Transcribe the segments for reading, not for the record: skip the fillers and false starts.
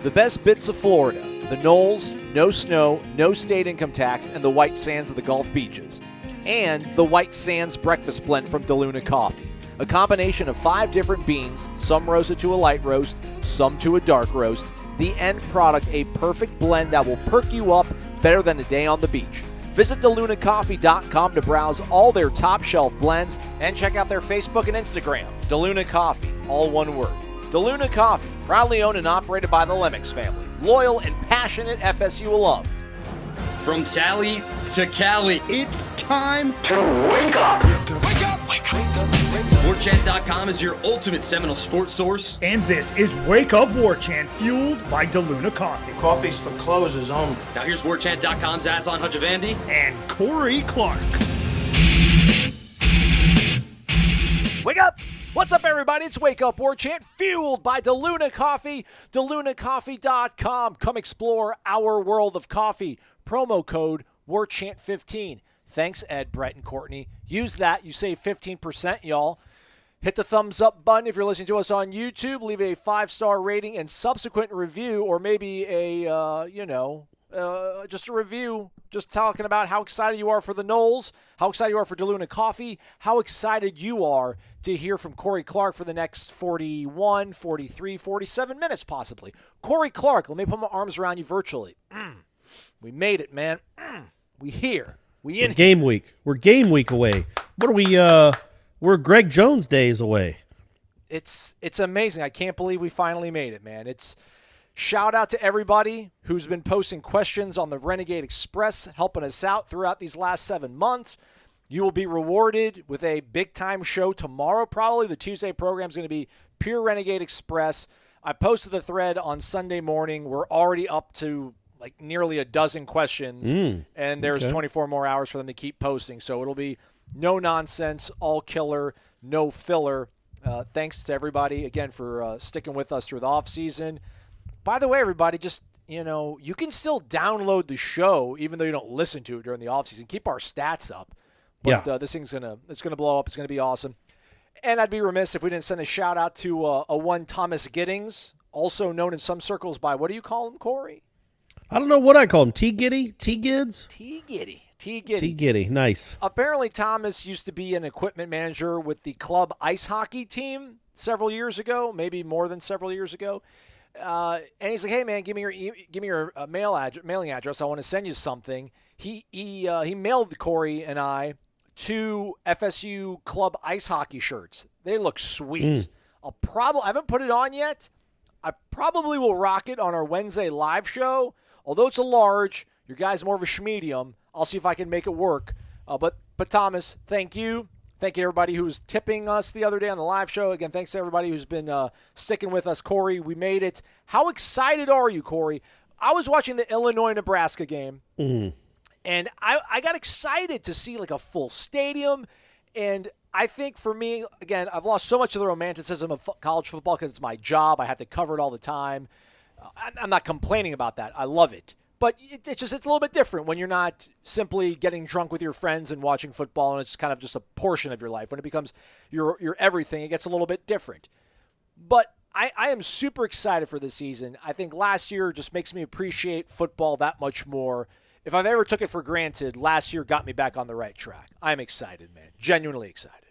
The best bits of Florida, the Noles, no snow, no state income tax, and the white sands of the Gulf beaches. And the White Sands Breakfast Blend from DeLuna Coffee. A combination of 5 different beans, some roasted to a light roast, some to a dark roast. The end product, a perfect blend that will perk you up better than a day on the beach. Visit DeLunaCoffee.com to browse all their top shelf blends and check out their Facebook and Instagram. DeLuna Coffee, all one word. DeLuna Coffee, proudly owned and operated by the Lemmix family. Loyal and passionate FSU alum. From Tally to Cali, it's time to wake up. Wake up! Wake up! Warchant.com is your ultimate Seminole sports source. And this is Wake Up Warchant, fueled by DeLuna Coffee. Coffee's for closers only. Now here's Warchant.com's Aslan Hajavandi and Corey Clark. Wake up! What's up, everybody? It's Wake Up Warchant, fueled by DeLuna Coffee, DeLunaCoffee.com. Come explore our world of coffee. Promo code Warchant15. Thanks, Ed, Brett, and Courtney. Use that. You save 15%, y'all. Hit the thumbs up button if you're listening to us on YouTube. Leave a 5-star rating and subsequent review, or maybe just a review, just talking about how excited you are for the Noles, how excited you are for DeLuna Coffee, how excited you are to hear from Corey Clark for the next 41, 43, 47 minutes possibly. Corey Clark, let me put my arms around you virtually. We made it, man. We here. We in game week. We're game week away. What are we? We're Greg Jones days away. It's amazing. I can't believe we finally made it, man. It's shout out to everybody who's been posting questions on the Renegade Express, helping us out throughout these last 7 months. You will be rewarded with a big-time show tomorrow, probably. The Tuesday program is going to be pure Renegade Express. I posted the thread on Sunday morning. We're already up to like nearly a dozen questions, and there's 24 more hours for them to keep posting. So it'll be no nonsense, all killer, no filler. Thanks to everybody, again, for sticking with us through the offseason. By the way, everybody, just, you can still download the show even though you don't listen to it during the offseason. Keep our stats up. But this thing's it's gonna blow up. It's going to be awesome. And I'd be remiss if we didn't send a shout-out to a one Thomas Giddings, also known in some circles by, what do you call him, Corey? I don't know what I call him. T-Giddy? T-Gids? T-Giddy. T-Giddy. Nice. Apparently, Thomas used to be an equipment manager with the club ice hockey team several years ago, maybe more than several years ago. And he's like, "Hey, man, give me your mailing address. I want to send you something." He mailed Corey and I 2 FSU club ice hockey shirts. They look sweet. I haven't put it on yet. I probably will rock it on our Wednesday live show. Although it's a large, your guy's more of a schmedium. I'll see if I can make it work. But Thomas, thank you. Thank you to everybody who was tipping us the other day on the live show. Again, thanks to everybody who's been sticking with us. Corey, we made it. How excited are you, Corey? I was watching the Illinois-Nebraska game, and I got excited to see like a full stadium. And I think for me, again, I've lost so much of the romanticism of college football because it's my job. I have to cover it all the time. I'm not complaining about that. I love it. But it's a little bit different when you're not simply getting drunk with your friends and watching football, and it's kind of just a portion of your life. When it becomes your everything, it gets a little bit different. But I am super excited for this season. I think last year just makes me appreciate football that much more. If I've ever took it for granted, last year got me back on the right track. I'm excited, man. Genuinely excited.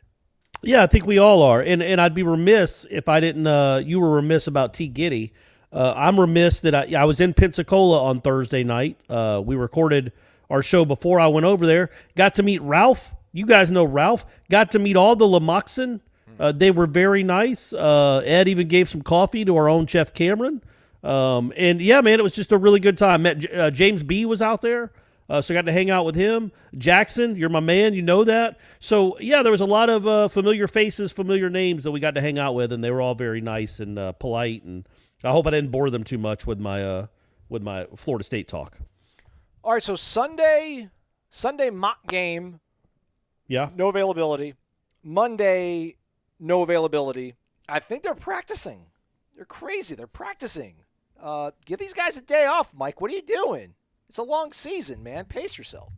Yeah, I think we all are. And I'd be remiss if I didn't you were remiss about T. Giddy. I'm remiss that I was in Pensacola on Thursday night. We recorded our show before I went over there. Got to meet Ralph. You guys know Ralph. Got to meet all the Lamoxan. They were very nice. Ed even gave some coffee to our own Chef Cameron. And, yeah, man, it was just a really good time. Met James B. was out there, so I got to hang out with him. Jackson, you're my man. You know that. So, yeah, there was a lot of familiar faces, familiar names that we got to hang out with, and they were all very nice and polite, and I hope I didn't bore them too much with my Florida State talk. All right, so Sunday mock game. Yeah. No availability. Monday, no availability. I think they're practicing. They're crazy. They're practicing. Give these guys a day off, Mike. What are you doing? It's a long season, man. Pace yourself.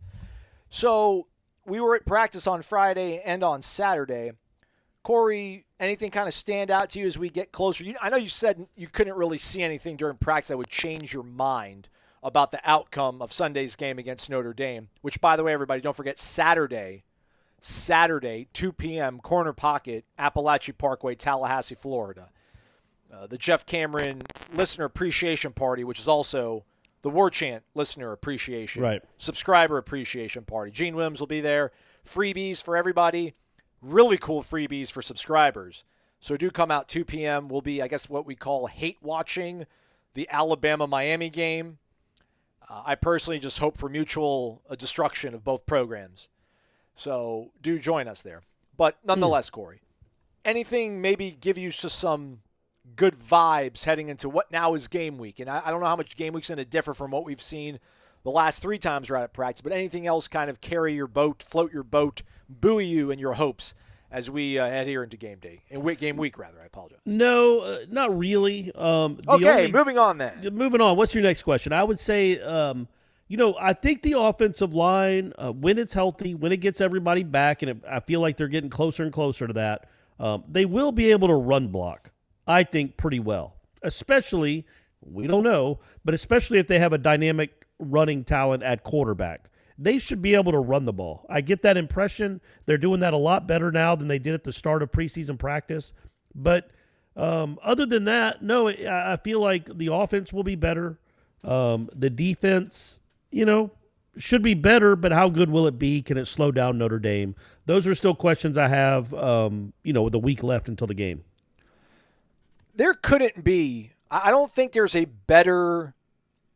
So we were at practice on Friday and on Saturday. Corey, anything kind of stand out to you as we get closer? I know you said you couldn't really see anything during practice that would change your mind about the outcome of Sunday's game against Notre Dame, which, by the way, everybody, don't forget, Saturday, 2 p.m., Corner Pocket, Appalachian Parkway, Tallahassee, Florida. The Jeff Cameron Listener Appreciation Party, which is also the Warchant Listener Appreciation, Subscriber Appreciation Party. Gene Williams will be there. Freebies for everybody. Really cool freebies for subscribers. So do come out 2 p.m. We'll be, I guess, what we call hate watching the Alabama-Miami game. I personally just hope for mutual destruction of both programs. So do join us there. But nonetheless, Corey, anything maybe give you just some good vibes heading into what now is game week? And I don't know how much game week's going to differ from what we've seen the last 3 times we're out at practice, but anything else kind of carry your boat, float your boat, buoy you in your hopes as we head here into game day, game week rather. I apologize. No, not really. Moving on then. Moving on. What's your next question? I would say, I think the offensive line, when it's healthy, when it gets everybody back, and I feel like they're getting closer and closer to that, they will be able to run block, I think, pretty well. Especially, we don't know, but especially if they have a dynamic running talent at quarterback. They should be able to run the ball. I get that impression. They're doing that a lot better now than they did at the start of preseason practice. But other than that, no, I feel like the offense will be better. The defense, should be better, but how good will it be? Can it slow down Notre Dame? Those are still questions I have, with a week left until the game. There couldn't be. I don't think there's a better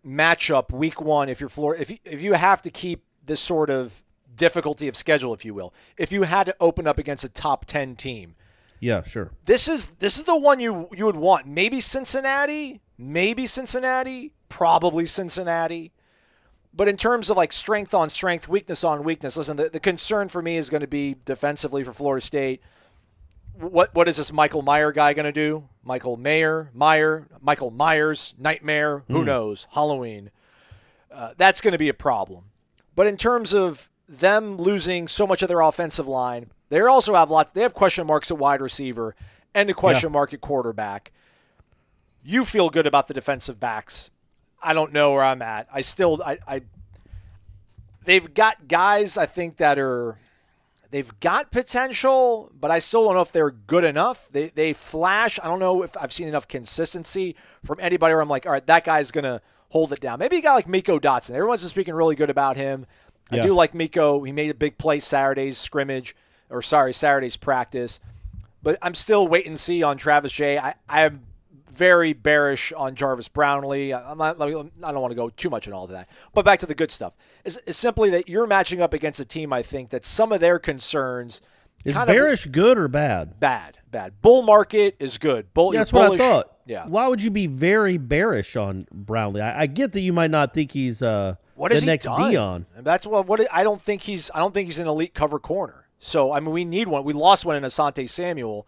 matchup week one if you're Florida. If you have to keep this sort of difficulty of schedule, if you will, if you had to open up against a top 10 team. Yeah, sure. This is the one you would want. Maybe Cincinnati, probably Cincinnati. But in terms of like strength on strength, weakness on weakness, listen, the concern for me is going to be defensively for Florida State. What is this Michael Meyer guy going to do? Michael Myers, Nightmare, who knows, Halloween. That's going to be a problem. But in terms of them losing so much of their offensive line, they also have they have question marks at wide receiver and a question mark at quarterback. You feel good about the defensive backs. I don't know where I'm at. They've got guys I think they've got potential, but I still don't know if they're good enough. They flash. I don't know if I've seen enough consistency from anybody where I'm like, all right, that guy's going to hold it down. Maybe a guy like Miko Dotson. Everyone's been speaking really good about him. I do like Miko. He made a big play Saturday's practice. But I'm still waiting to see on Travis Jay. I am very bearish on Jarvis Brownlee. I don't want to go too much on all of that. But back to the good stuff. It's simply that you're matching up against a team, I think, that some of their concerns – is bearish good or bad? Bad. Bull market is good. That's what I thought. Yeah. Why would you be very bearish on Brownlee? I get that you might not think he's the next Dion. And that's I don't think he's an elite cover corner. So I mean, we need one. We lost one in Asante Samuel.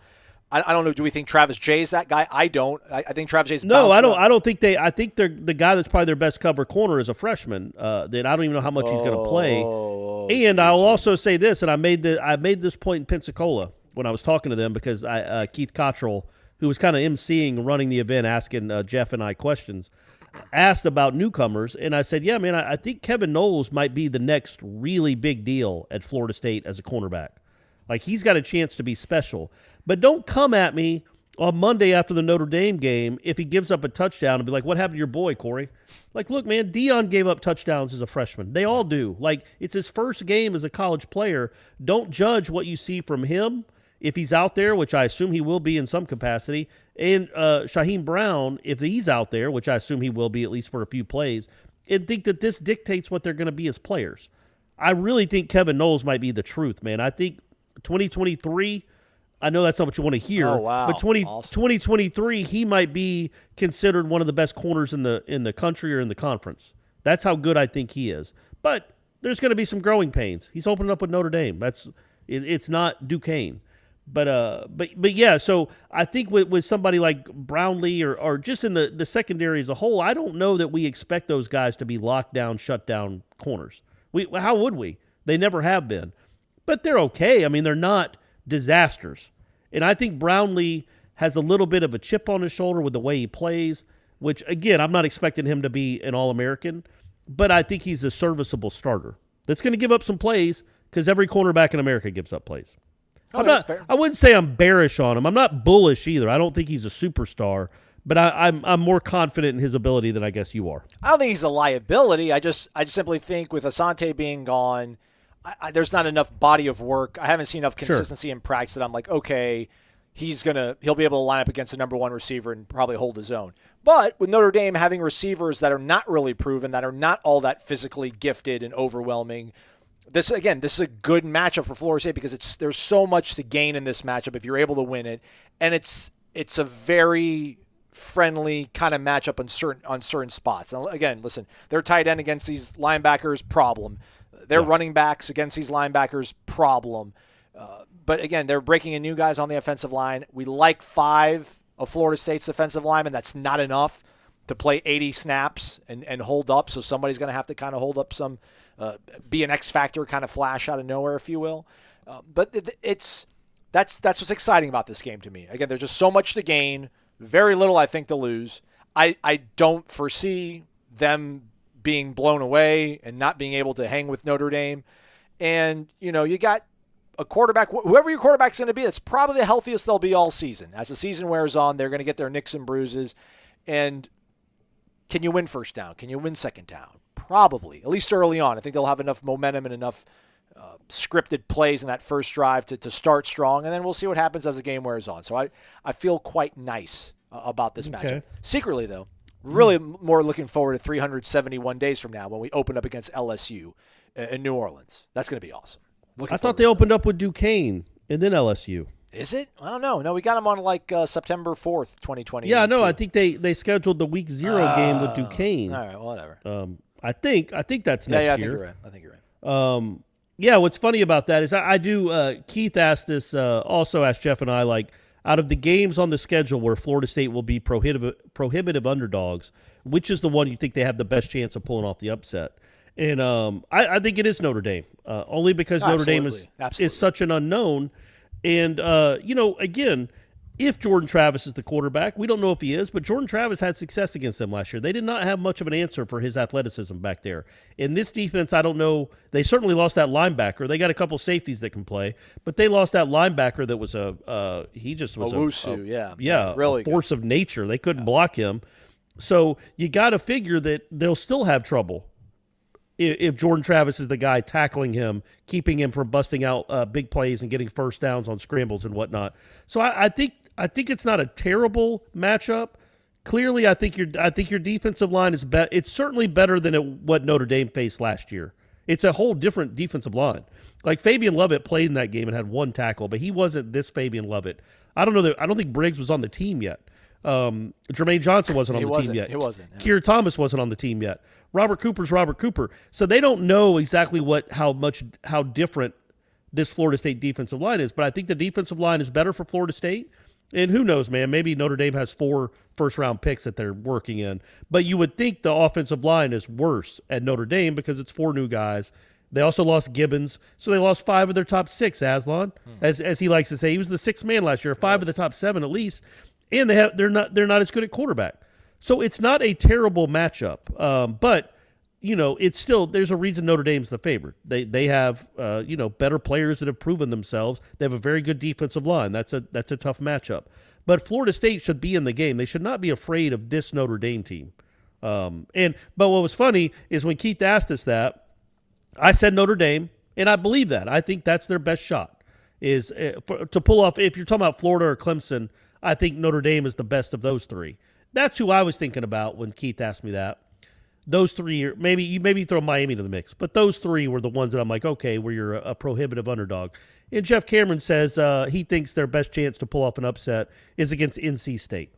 I don't know. Do we think Travis Jay is that guy? I don't. I think Travis Jay's no. I don't. I don't think they. I think they're the guy that's probably their best cover corner is a freshman. That I don't even know how much he's going to play. And I'll also say this, and I made this point in Pensacola when I was talking to them because Keith Cottrell, who was kind of emceeing, running the event, asking Jeff and I questions, asked about newcomers, and I said, yeah, man, I think Kevin Noles might be the next really big deal at Florida State as a cornerback. Like, he's got a chance to be special. But don't come at me on Monday after the Notre Dame game if he gives up a touchdown and be like, what happened to your boy, Corey? Like, look, man, Dion gave up touchdowns as a freshman. They all do. Like, it's his first game as a college player. Don't judge what you see from him if he's out there, which I assume he will be in some capacity, and Shaheem Brown, if he's out there, which I assume he will be at least for a few plays, and think that this dictates what they're going to be as players. I really think Kevin Noles might be the truth, man. I think 2023, I know that's not what you want to hear, but 2023, he might be considered one of the best corners in the country or in the conference. That's how good I think he is. But there's going to be some growing pains. He's opening up with Notre Dame. It's not Duquesne. But yeah, so I think with somebody like Brownlee or just in the secondary as a whole, I don't know that we expect those guys to be locked down, shut down corners. How would we? They never have been. But they're okay. I mean, they're not disasters. And I think Brownlee has a little bit of a chip on his shoulder with the way he plays, which, again, I'm not expecting him to be an All-American, but I think he's a serviceable starter that's going to give up some plays because every cornerback in America gives up plays. I wouldn't say I'm bearish on him. I'm not bullish either. I don't think he's a superstar, but I'm more confident in his ability than I guess you are. I don't think he's a liability. I just simply think with Asante being gone, there's not enough body of work. I haven't seen enough consistency in practice that I'm like, okay, he'll be able to line up against the number one receiver and probably hold his own. But with Notre Dame having receivers that are not really proven, that are not all that physically gifted and overwhelming, this is a good matchup for Florida State because there's so much to gain in this matchup if you're able to win it, and it's a very friendly kind of matchup on certain spots. And again, listen, their tight end against these linebackers, problem. Their running backs against these linebackers, problem. But again, they're breaking in new guys on the offensive line. We like 5 of Florida State's defensive linemen. That's not enough to play 80 snaps and hold up. So somebody's going to have to kind of hold up some, be an X factor kind of flash out of nowhere, if you will. But that's what's exciting about this game to me. Again, there's just so much to gain, very little I think to lose. I don't foresee them being blown away and not being able to hang with Notre Dame. And, you got a quarterback, whoever your quarterback's going to be, that's probably the healthiest they'll be all season. As the season wears on, they're going to get their nicks and bruises. And can you win first down? Can you win second down? Probably, at least early on. I think they'll have enough momentum and enough scripted plays in that first drive to start strong, and then we'll see what happens as the game wears on. So I feel quite nice about this matchup. Secretly, though, really more looking forward to 371 days from now when we open up against LSU in New Orleans. That's going to be awesome. I thought they opened up with Duquesne and then LSU. Is it? I don't know. No, we got them on September 4th, 2020. Yeah, no, I think they scheduled the week 0 game with Duquesne. All right, whatever. I think that's next year. Yeah, I think you're right. Yeah, what's funny about that is I do. Keith asked this. Also asked Jeff and I, out of the games on the schedule where Florida State will be prohibitive underdogs, which is the one you think they have the best chance of pulling off the upset? And I think it is Notre Dame, only because Notre Dame is such an unknown. And, again, if Jordan Travis is the quarterback, we don't know if he is, but Jordan Travis had success against them last year. They did not have much of an answer for his athleticism back there. In this defense, I don't know. They certainly lost that linebacker. They got a couple safeties that can play, but they lost that linebacker that was he just was really a force of nature. They couldn't block him. So you got to figure that they'll still have trouble if Jordan Travis is the guy tackling him, keeping him from busting out big plays and getting first downs on scrambles and whatnot. So I think it's not a terrible matchup. Clearly, I think your defensive line is better. It's certainly better than what Notre Dame faced last year. It's a whole different defensive line. Like Fabian Lovett played in that game and had 1 tackle, but he wasn't this Fabian Lovett. I don't think Briggs was on the team yet. Jermaine Johnson wasn't on the team yet. He wasn't. Yeah. Keir Thomas wasn't on the team yet. Robert Cooper's Robert Cooper. So they don't know exactly how different this Florida State defensive line is. But I think the defensive line is better for Florida State. And who knows, man? Maybe Notre Dame has 4 first-round picks that they're working in. But you would think the offensive line is worse at Notre Dame because it's 4 new guys. They also lost Gibbons, so they lost 5 of their top 6, Aslan. As he likes to say. He was the 6th man last year, 5 of the top 7 at least. And they're not as good at quarterback. So it's not a terrible matchup. But it's still, there's a reason Notre Dame's the favorite. They have better players that have proven themselves. They have a very good defensive line. That's a tough matchup. But Florida State should be in the game. They should not be afraid of this Notre Dame team. But what was funny is when Keith asked us that, I said Notre Dame, and I believe that. I think that's their best shot is to pull off. If you're talking about Florida or Clemson, I think Notre Dame is the best of those 3. That's who I was thinking about when Keith asked me that. Those 3, maybe throw Miami to the mix, but those 3 were the ones that I'm like, okay, where you're a prohibitive underdog. And Jeff Cameron says he thinks their best chance to pull off an upset is against NC State.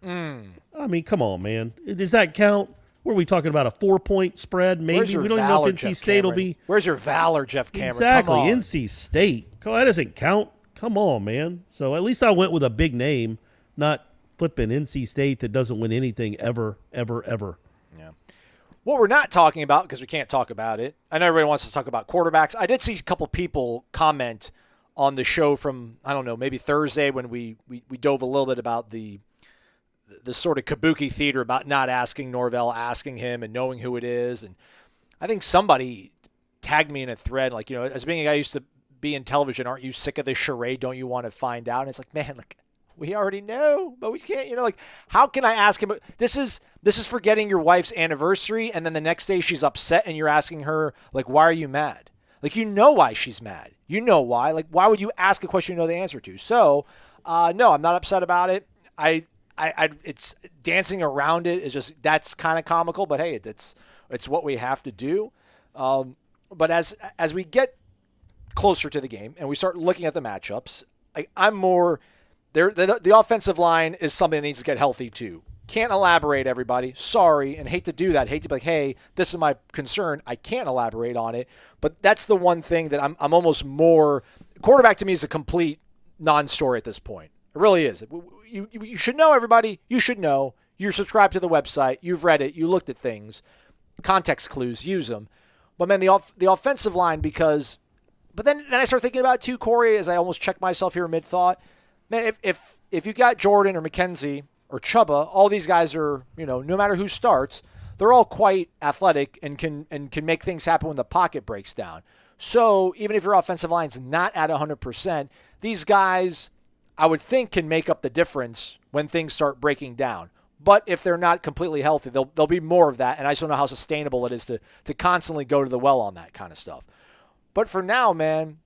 I mean, come on, man. Does that count? What are we talking about, a 4-point spread? Maybe we don't even know if NC State will be. Where's your valor, Jeff Cameron? Exactly, NC State. That doesn't count. Come on, man. So at least I went with a big name, not flipping NC State that doesn't win anything ever, ever, ever. Yeah. What we're not talking about, because we can't talk about it, I know everybody wants to talk about quarterbacks. I did see a couple people comment on the show from, I don't know, maybe Thursday when we dove a little bit about the sort of kabuki theater about not asking Norvell, asking him and knowing who it is. And I think somebody tagged me in a thread, like, as being a guy who used to be in television, aren't you sick of this charade? Don't you want to find out? And it's like, man, like, we already know, but we can't, like, how can I ask him? This is forgetting your wife's anniversary, and then the next day she's upset, and you're asking her, like, why are you mad? Like, you know why she's mad. You know why. Like, why would you ask a question you know the answer to? So, no, I'm not upset about it. It's dancing around it is just, that's kind of comical, but hey, it's what we have to do. But as we get closer to the game and we start looking at the matchups, I'm more there. The offensive line is something that needs to get healthy too. Can't elaborate, everybody. Sorry, and hate to do that. Hate to be like, hey, this is my concern. I can't elaborate on it. But that's the one thing that I'm almost more. Quarterback to me is a complete non-story at this point. It really is. You should know, everybody. You should know. You're subscribed to the website. You've read it. You looked at things. Context clues. Use them. But, man, the offensive line, because – but then I start thinking about it too, Corey, as I almost check myself here mid-thought. Man, if you got Jordan or McKenzie or Chuba, all these guys are, no matter who starts, they're all quite athletic and can make things happen when the pocket breaks down. So even if your offensive line's not at 100%, these guys, I would think, can make up the difference when things start breaking down. But if they're not completely healthy, there'll be more of that, and I just don't know how sustainable it is to constantly go to the well on that kind of stuff. But for now, man,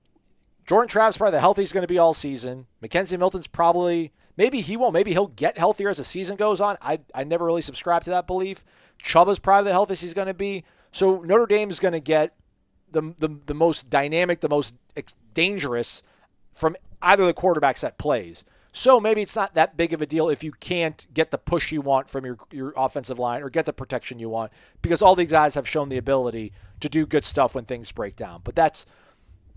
Jordan Travis probably the healthiest going to be all season. Mackenzie Milton's probably, maybe he won't. Maybe he'll get healthier as the season goes on. I never really subscribed to that belief. Chuba's probably the healthiest he's going to be. So Notre Dame is going to get the most dynamic, the most dangerous from either of the quarterbacks that plays. So maybe it's not that big of a deal if you can't get the push you want from your offensive line or get the protection you want, because all these guys have shown the ability to do good stuff when things break down. But that's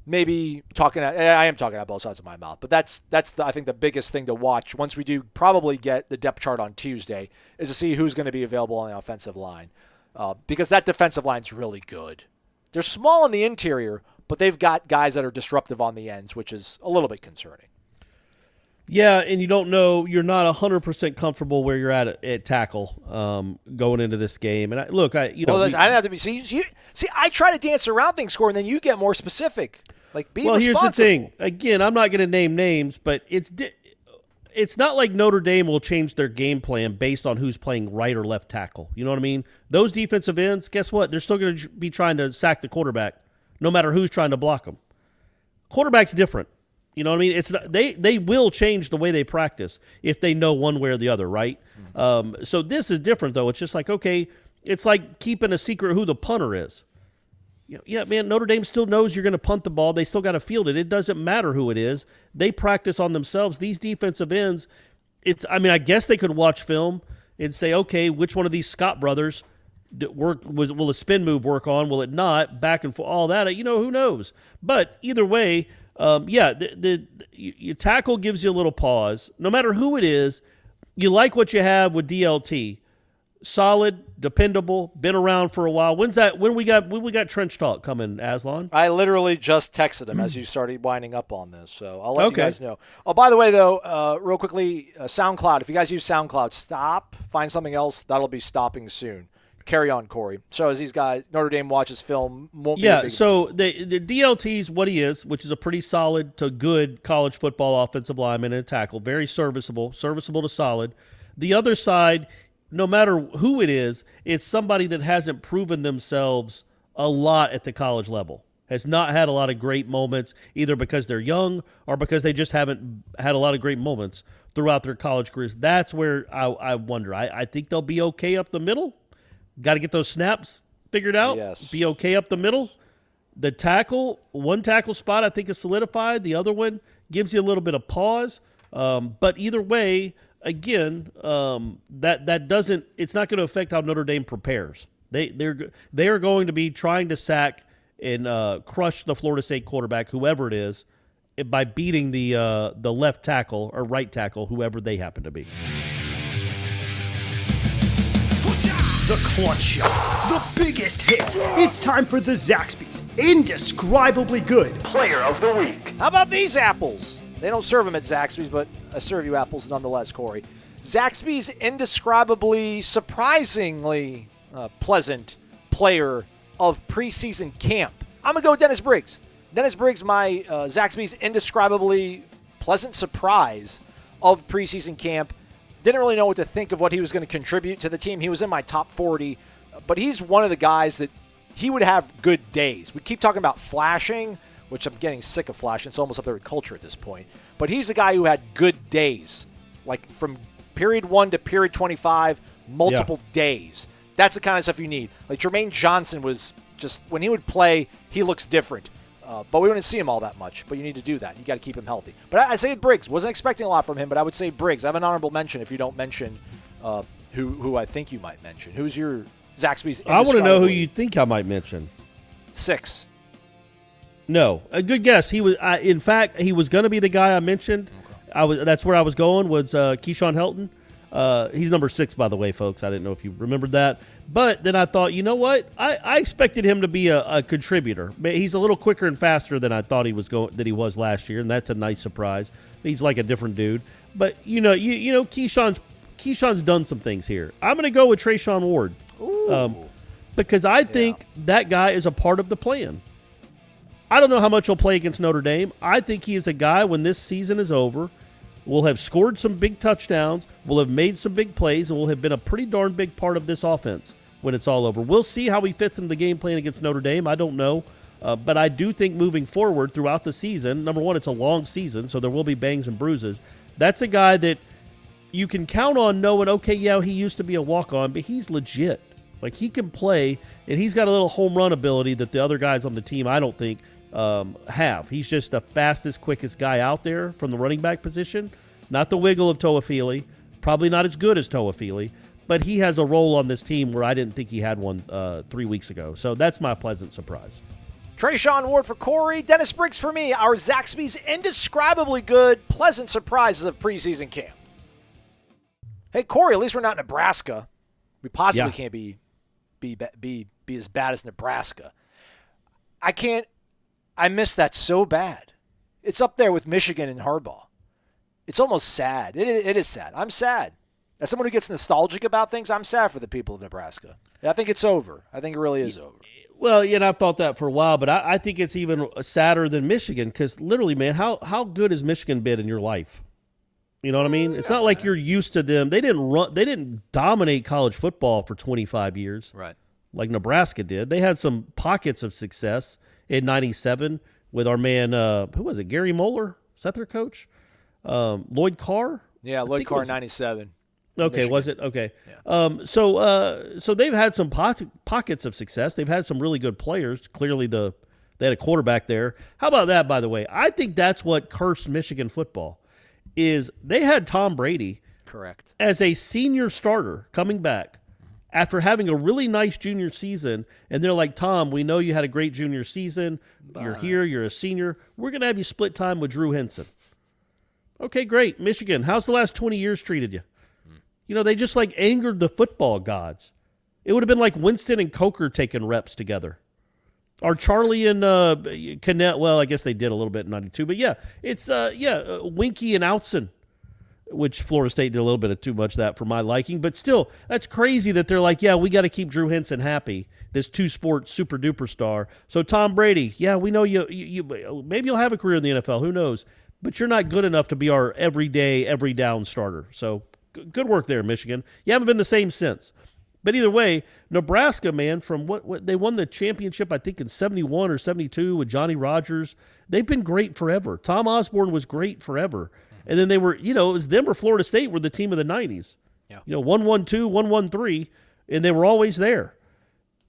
maybe I am talking out both sides of my mouth, but that's I think the biggest thing to watch once we do probably get the depth chart on Tuesday is to see who's going to be available on the offensive line, because that defensive line's really good. They're small in the interior, but they've got guys that are disruptive on the ends, which is a little bit concerning. Yeah, and you don't know, you're not 100% comfortable where you're at tackle going into this game. And I didn't have to be. See, I try to dance around things, Corey, and then you get more specific. Like, be responsible. Here's the thing. Again, I'm not going to name names, but it's not like Notre Dame will change their game plan based on who's playing right or left tackle. You know what I mean? Those defensive ends, guess what? They're still going to be trying to sack the quarterback, no matter who's trying to block them. Quarterback's different. You know what I mean? It's not, they will change the way they practice if they know one way or the other, right? Mm-hmm. So this is different, though. It's just like, okay, it's like keeping a secret who the punter is. Yeah, man, Notre Dame still knows you're going to punt the ball. They still got to field it. It doesn't matter who it is. They practice on themselves. These defensive ends, I guess they could watch film and say, okay, which one of these Scott brothers will a spin move work on? Will it not? Back and forth, all that. Who knows? But either way, your tackle gives you a little pause. No matter who it is, you like what you have with DLT. Solid, dependable, been around for a while. When we got trench talk coming, Aslan? I literally just texted him as you started winding up on this, so I'll let you guys know. Oh, by the way, though, real quickly, SoundCloud. If you guys use SoundCloud, stop. Find something else. That'll be stopping soon. Carry on, Corey. So as these guys, Notre Dame watches film, won't be a big so the DLT's what he is, which is a pretty solid to good college football offensive lineman and a tackle. Very serviceable to solid. The other side, no matter who it is, it's somebody that hasn't proven themselves a lot at the college level. Has not had a lot of great moments, either because they're young or because they just haven't had a lot of great moments throughout their college careers. That's where I wonder. I think they'll be okay up the middle. Got to get those snaps figured out. Yes. Be okay up the middle. The one tackle spot I think is solidified. The other one gives you a little bit of pause. But either way, again, that doesn't. It's not going to affect how Notre Dame prepares. They are going to be trying to sack and crush the Florida State quarterback, whoever it is, by beating the left tackle or right tackle, whoever they happen to be. The clutch shot, the biggest hits. It's time for the Zaxby's Indescribably good. Player of the week. How about these apples? They don't serve them at Zaxby's, but I serve you apples nonetheless, Corey. Zaxby's indescribably, surprisingly pleasant player of preseason camp. I'm going to go with Dennis Briggs. Dennis Briggs, my Zaxby's indescribably pleasant surprise of preseason camp. Didn't really know what to think of what he was going to contribute to the team. He was in my top 40, but he's one of the guys that he would have good days. We keep talking about flashing, which I'm getting sick of flashing. It's almost up there with culture at this point. But he's a guy who had good days, like from period 1 to period 25, multiple days. That's the kind of stuff you need. Like Jermaine Johnson was just, when he would play, he looks different. But we wouldn't see him all that much. But you need to do that. You got to keep him healthy. But I say Briggs. Wasn't expecting a lot from him, but I would say Briggs. I have an honorable mention if you don't mention who I think you might mention. Who's your Zaxby's? I want to know who you think I might mention. 6. No, a good guess. He was. In fact, he was going to be the guy I mentioned. Okay. That's where I was going. Was Keyshawn Helton? He's number 6, by the way, folks. I didn't know if you remembered that. But then I thought, you know what? I expected him to be a contributor. He's a little quicker and faster than I thought he was last year, and that's a nice surprise. He's like a different dude. But you know, Keyshawn's done some things here. I'm going to go with Trayshawn Ward. Because I think that guy is a part of the plan. I don't know how much he'll play against Notre Dame. I think he is a guy when this season is over, will have scored some big touchdowns, will have made some big plays, and will have been a pretty darn big part of this offense when it's all over. We'll see how he fits into the game plan against Notre Dame. I don't know. But I do think moving forward throughout the season, number one, it's a long season, so there will be bangs and bruises. That's a guy that you can count on knowing, okay, yeah, he used to be a walk-on, but he's legit. Like, he can play, and he's got a little home run ability that the other guys on the team, I don't think, have. He's just the fastest, quickest guy out there from the running back position. Not the wiggle of Toafili. Probably not as good as Toafili. But he has a role on this team where I didn't think he had one 3 weeks ago. So that's my pleasant surprise. Trayshawn Ward for Corey. Dennis Briggs for me. Our Zaxby's indescribably good, pleasant surprises of preseason camp. Hey, Corey, at least we're not Nebraska. We possibly can't be as bad as Nebraska. I miss that so bad. It's up there with Michigan and Harbaugh. It's almost sad. It is sad. I'm sad. As someone who gets nostalgic about things, I'm sad for the people of Nebraska. I think it's over. I think it really is over. Well, yeah, and I've thought that for a while, but I think it's even sadder than Michigan because literally, man, how good has Michigan been in your life? You know what I mean? It's not like you're used to them. They didn't dominate college football for 25 years. Right. Like Nebraska did. They had some pockets of success in 97 with our man, who was it, Gary Moeller? Is that their coach? Lloyd Carr? Yeah, Lloyd Carr, 97. Okay, Michigan. was it? Okay. Yeah. So they've had some pockets of success. They've had some really good players. Clearly they had a quarterback there. How about that, by the way? I think that's what cursed Michigan football is they had Tom Brady correct as a senior starter coming back after having a really nice junior season, and they're like, Tom, we know you had a great junior season. You're here. You're a senior. We're going to have you split time with Drew Henson. Okay, great. Michigan, how's the last 20 years treated you? You know, they just like angered the football gods. It would have been like Winston and Coker taking reps together. Or Charlie and Cannell. Well, I guess they did a little bit in 92. But yeah, it's Winky and Outson, which Florida State did a little bit of too much of that for my liking. But still, that's crazy that they're like, yeah, we got to keep Drew Henson happy, this two-sport super-duper star. So Tom Brady, yeah, we know you maybe you'll have a career in the NFL. Who knows? But you're not good enough to be our everyday, every down starter. So good work there, Michigan. You haven't been the same since. But either way, Nebraska, man, from what they won the championship, I think, in 71 or 72 with Johnny Rodgers. They've been great forever. Tom Osborne was great forever. And then they were, it was them or Florida State were the team of the 90s. Yeah. 1-1-2, 1-1-3, and they were always there.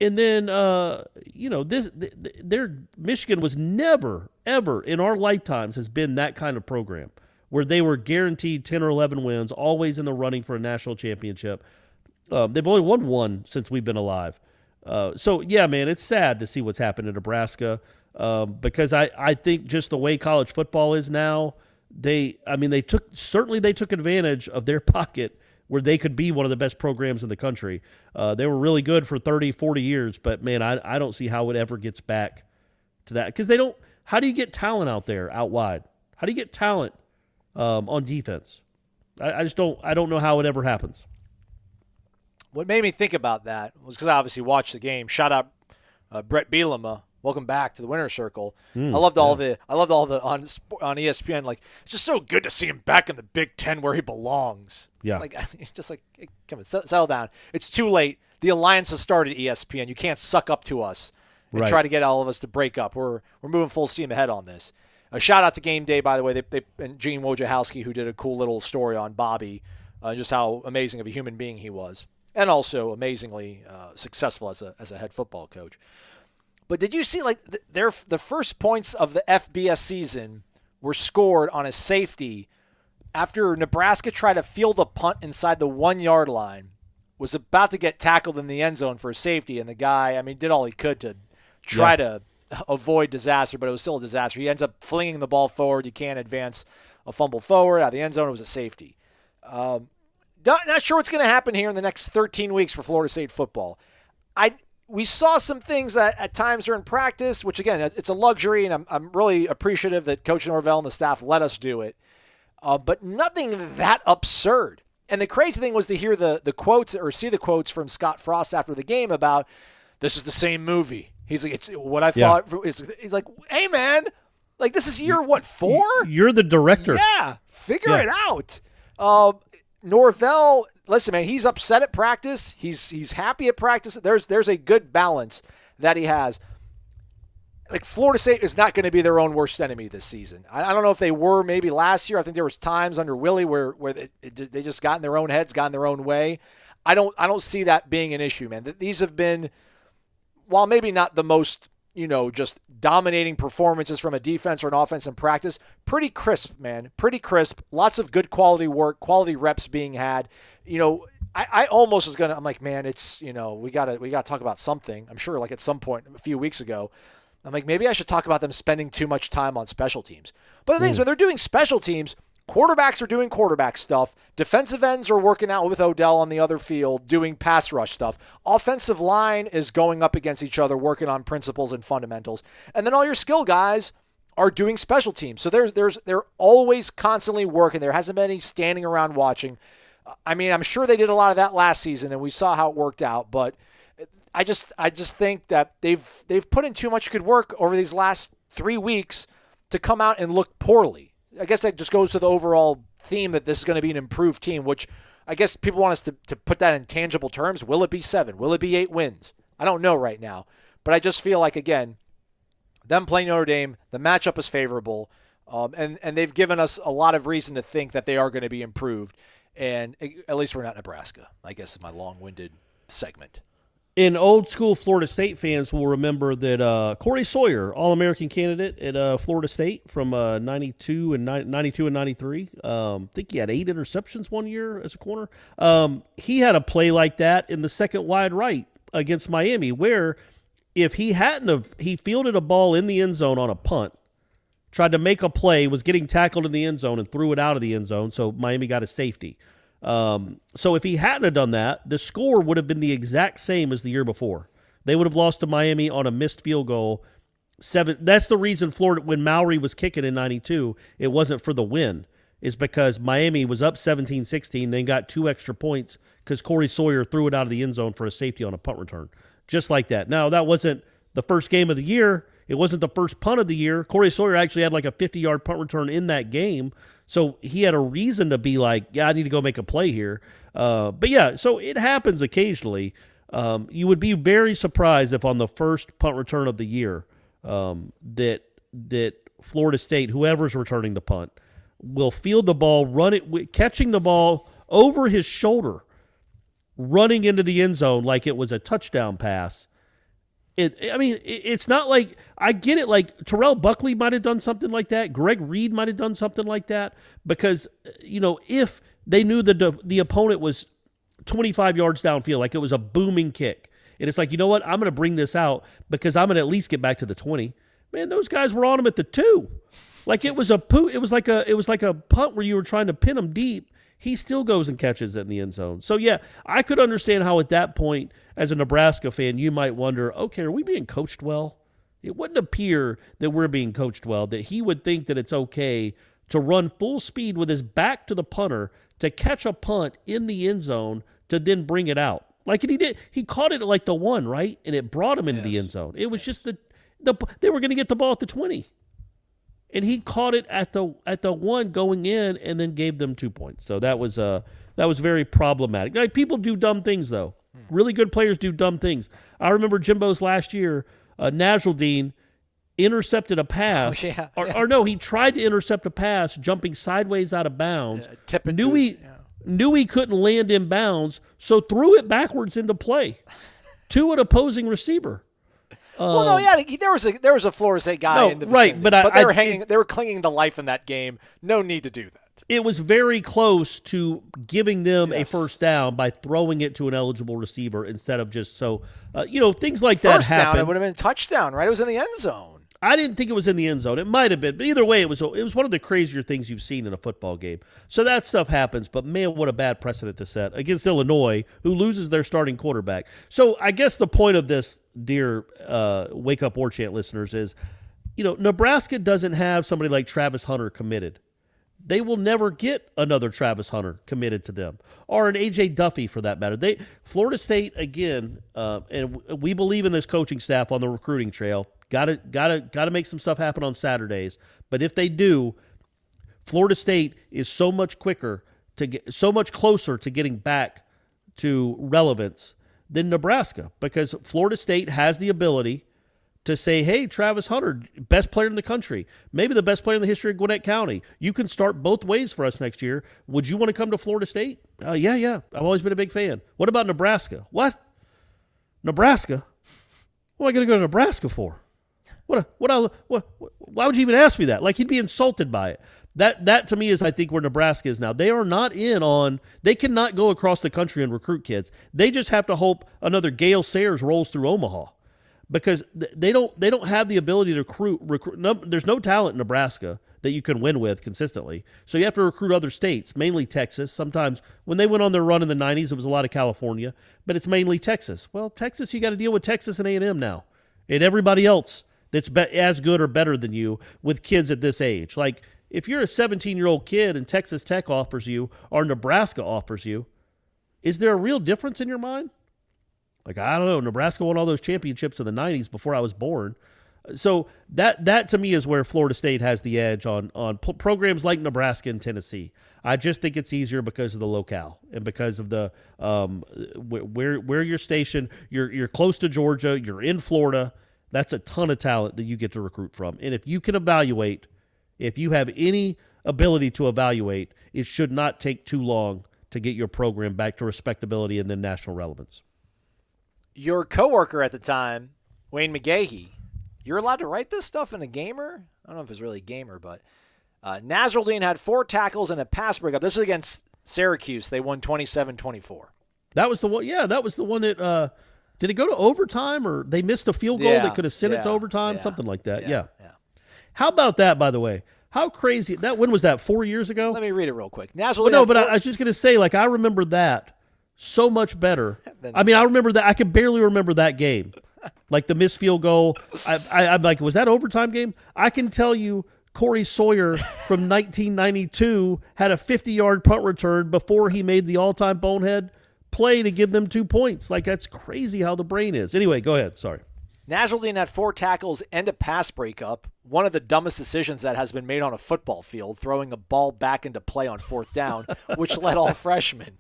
And then, their Michigan was never, ever in our lifetimes has been that kind of program where they were guaranteed 10 or 11 wins, always in the running for a national championship. They've only won one since we've been alive. So, yeah, man, it's sad to see what's happened in Nebraska because I think just the way college football is now, they took advantage of their pocket where they could be one of the best programs in the country. They were really good for 30, 40 years, but, man, I don't see how it ever gets back to that because they don't. How do you get talent out there out wide? How do you get talent on defense? I just don't. I don't know how it ever happens. What made me think about that was because I obviously watched the game. Shout out Brett Bielema. Welcome back to the winner's circle. I loved all the on ESPN. Like, it's just so good to see him back in the Big Ten where he belongs. Yeah. Like, it's just like, hey, come on, settle down. It's too late. The alliance has started. ESPN. You can't suck up to us and try to get all of us to break up. We're moving full steam ahead on this. A shout out to Game Day, by the way. They and Gene Wojciechowski, who did a cool little story on Bobby, just how amazing of a human being he was. And also amazingly successful as a head football coach. But did you see like the first points of the FBS season were scored on a safety after Nebraska tried to field a punt inside the 1 yard line, was about to get tackled in the end zone for a safety, and the guy, I mean, did all he could to try to avoid disaster, but it was still a disaster. He ends up flinging the ball forward. You can't advance a fumble forward out of the end zone. It was a safety. Not sure what's going to happen here in the next 13 weeks for Florida State football. We saw some things that at times during practice, which again, it's a luxury, and I'm really appreciative that Coach Norvell and the staff let us do it. But nothing that absurd. And the crazy thing was to hear the quotes or see the quotes from Scott Frost after the game about this is the same movie. He's like, it's what I thought. He's like, hey man, like this is year what, 4? You're the director. Yeah, figure it out. Norvell, listen, man, he's upset at practice. He's happy at practice. There's a good balance that he has. Like Florida State is not going to be their own worst enemy this season. I don't know if they were maybe last year. I think there was times under Willie where they just got in their own heads, got in their own way. I don't see that being an issue, man. These have been, while maybe not the most, just dominating performances from a defense or an offense in practice, pretty crisp, man. Pretty crisp. Lots of good quality work, quality reps being had. I almost was going to, I'm like, man, it's, we got to talk about something. I'm sure like at some point a few weeks ago, I'm like, maybe I should talk about them spending too much time on special teams. But the thing is, when they're doing special teams, quarterbacks are doing quarterback stuff. Defensive ends are working out with Odell on the other field, doing pass rush stuff. Offensive line is going up against each other, working on principles and fundamentals. And then all your skill guys are doing special teams. So they're always constantly working. There hasn't been any standing around watching. I mean, I'm sure they did a lot of that last season, and we saw how it worked out. But I just think that they've put in too much good work over these last 3 weeks to come out and look poorly. I guess that just goes to the overall theme that this is going to be an improved team, which I guess people want us to put that in tangible terms. Will it be 7? Will it be 8 wins? I don't know right now. But I just feel like, again, them playing Notre Dame, the matchup is favorable, and they've given us a lot of reason to think that they are going to be improved. And at least we're not Nebraska, I guess is my long-winded segment. And old school Florida State fans will remember that Corey Sawyer, All-American candidate at Florida State from 92 and 93. I think he had 8 interceptions one year as a corner. He had a play like that in the second wide right against Miami, where if he he fielded a ball in the end zone on a punt, tried to make a play, was getting tackled in the end zone and threw it out of the end zone, so Miami got a safety. So if he hadn't have done that, the score would have been the exact same as the year before. They would have lost to Miami on a missed field goal. That's the reason Florida, when Mowry was kicking in 92, it wasn't for the win. Is because Miami was up 17-16, then got 2 extra points because Corey Sawyer threw it out of the end zone for a safety on a punt return. Just like that. Now, that wasn't the first game of the year. It wasn't the first punt of the year. Corey Sawyer actually had like a 50-yard punt return in that game. So he had a reason to be like, yeah, I need to go make a play here. But yeah, so it happens occasionally. You would be very surprised if on the first punt return of the year that Florida State, whoever's returning the punt, will field the ball, run it, catching the ball over his shoulder, running into the end zone like it was a touchdown pass. It's not like, I get it, like Terrell Buckley might have done something like that. Greg Reed might have done something like that because, if they knew the opponent was 25 yards downfield, like it was a booming kick. And it's like, you know what? I'm going to bring this out because I'm going to at least get back to the 20. Man, those guys were on him at the 2. Like it was like a punt where you were trying to pin him deep. He still goes and catches it in the end zone. So, yeah, I could understand how at that point, as a Nebraska fan, you might wonder, okay, are we being coached well? It wouldn't appear that we're being coached well, that he would think that it's okay to run full speed with his back to the punter to catch a punt in the end zone to then bring it out. Like he did. He caught it at like the 1, right? And it brought him into the end zone. It was just they were going to get the ball at the 20. And he caught it at the 1 going in and then gave them 2 points. So that was very problematic. Like, people do dumb things, though. Really good players do dumb things. I remember Jimbo's last year, Nasruddin intercepted a pass. Or no, he tried to intercept a pass jumping sideways out of bounds. Knew he couldn't land in bounds, so threw it backwards into play to an opposing receiver. Well, no, yeah, there was a Florida State guy in the vicinity, right, but they were clinging to life in that game. No need to do that. It was very close to giving them a first down by throwing it to an eligible receiver instead of just things like that happen. First down, it would have been a touchdown, right? It was in the end zone. I didn't think it was in the end zone. It might have been, but either way, it was one of the crazier things you've seen in a football game. So that stuff happens, but man, what a bad precedent to set against Illinois, who loses their starting quarterback. So I guess the point of this, dear Wake Up Warchant listeners, is, Nebraska doesn't have somebody like Travis Hunter committed. They will never get another Travis Hunter committed to them, or an A.J. Duffy for that matter. Florida State, again, and we believe in this coaching staff on the recruiting trail. Got to make some stuff happen on Saturdays. But if they do, Florida State is so much closer to getting back to relevance than Nebraska, because Florida State has the ability to say, hey, Travis Hunter, best player in the country, maybe the best player in the history of Gwinnett County. You can start both ways for us next year. Would you want to come to Florida State? Yeah. I've always been a big fan. What about Nebraska? What? Nebraska? What am I going to go to Nebraska for? Why would you even ask me that? Like, he'd be insulted by it. That to me is, I think, where Nebraska is now. They are not they cannot go across the country and recruit kids. They just have to hope another Gale Sayers rolls through Omaha, because they don't have the ability to recruit. No, there's no talent in Nebraska that you can win with consistently. So you have to recruit other states, mainly Texas. Sometimes when they went on their run in the 90s, it was a lot of California, but it's mainly Texas. Well, Texas, you got to deal with Texas and A&M now, and everybody else that's as good or better than you with kids at this age. Like, if you're a 17-year-old kid and Texas Tech offers you or Nebraska offers you, is there a real difference in your mind? Like, I don't know. Nebraska won all those championships in the 90s before I was born. So that to me is where Florida State has the edge on programs like Nebraska and Tennessee. I just think it's easier because of the locale and because of the where you're stationed. You're close to Georgia. You're in Florida. That's a ton of talent that you get to recruit from. And if you can evaluate, if you have any ability to evaluate, it should not take too long to get your program back to respectability and then national relevance. Your coworker at the time, Wayne McGahee, you're allowed to write this stuff in a gamer? I don't know if it's really a gamer, but Nasruddin had 4 tackles and a pass breakup. This was against Syracuse. They won 27-24. That was the one. Yeah, that was the one that did it go to overtime, or they missed a field goal that could have sent it to overtime? Something like that. Yeah. How about that, by the way? How crazy that? When was that? 4 years ago? Let me read it real quick. I was just going to say, like, I remember that so much better. I remember that. I can barely remember that game, like the missed field goal. I'm like, was that overtime game? I can tell you, Corey Sawyer from 1992 had a 50-yard punt return before he made the all-time bonehead play to give them 2 points. Like, that's crazy how the brain is. Anyway, go ahead. Sorry. Nasruddin had 4 tackles and a pass breakup. One of the dumbest decisions that has been made on a football field, throwing a ball back into play on 4th down, which led all freshmen.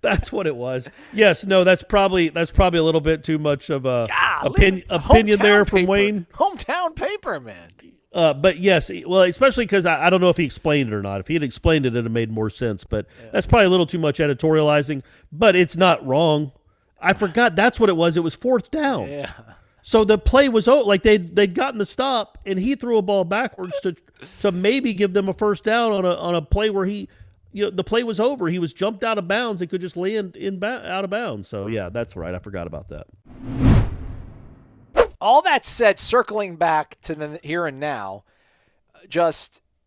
That's what it was. Yes, no, that's probably a little bit too much of a opinion there from Wayne. Hometown paper, man. But yes, well, especially because I don't know if he explained it or not. If he had explained it, it would have made more sense. But that's probably a little too much editorializing. But it's not wrong. I forgot that's what it was. It was 4th down. Yeah. So the play was like they'd gotten the stop, and he threw a ball backwards to maybe give them a first down on a play where the play was over. He was jumped out of bounds and could just land out of bounds. So yeah, that's right. I forgot about that. All that said, circling back to the here and now,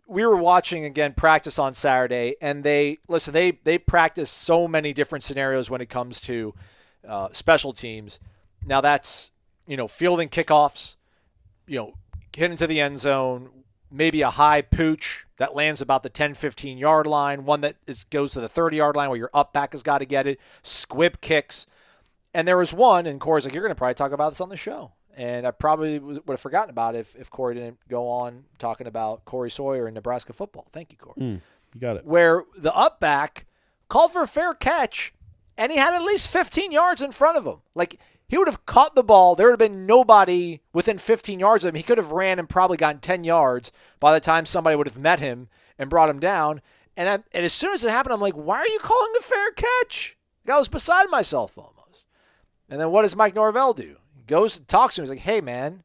we were watching again practice on Saturday, and they practice so many different scenarios when it comes to special teams. Now that's fielding kickoffs, hit into the end zone, maybe a high pooch that lands about the 10, 15-yard line, one that goes to the 30-yard line where your up back has got to get it, squib kicks. And there was one, and Corey's like, you're going to probably talk about this on the show. And I probably would have forgotten about it if Corey didn't go on talking about Corey Sawyer and Nebraska football. Thank you, Corey. You got it. Where the up back called for a fair catch, and he had at least 15 yards in front of him. Like, he would have caught the ball. There would have been nobody within 15 yards of him. He could have ran and probably gotten 10 yards by the time somebody would have met him and brought him down. And as soon as it happened, I'm like, why are you calling the fair catch? Like, I was beside myself almost. And then what does Mike Norvell do? He goes and talks to him. He's like, hey, man,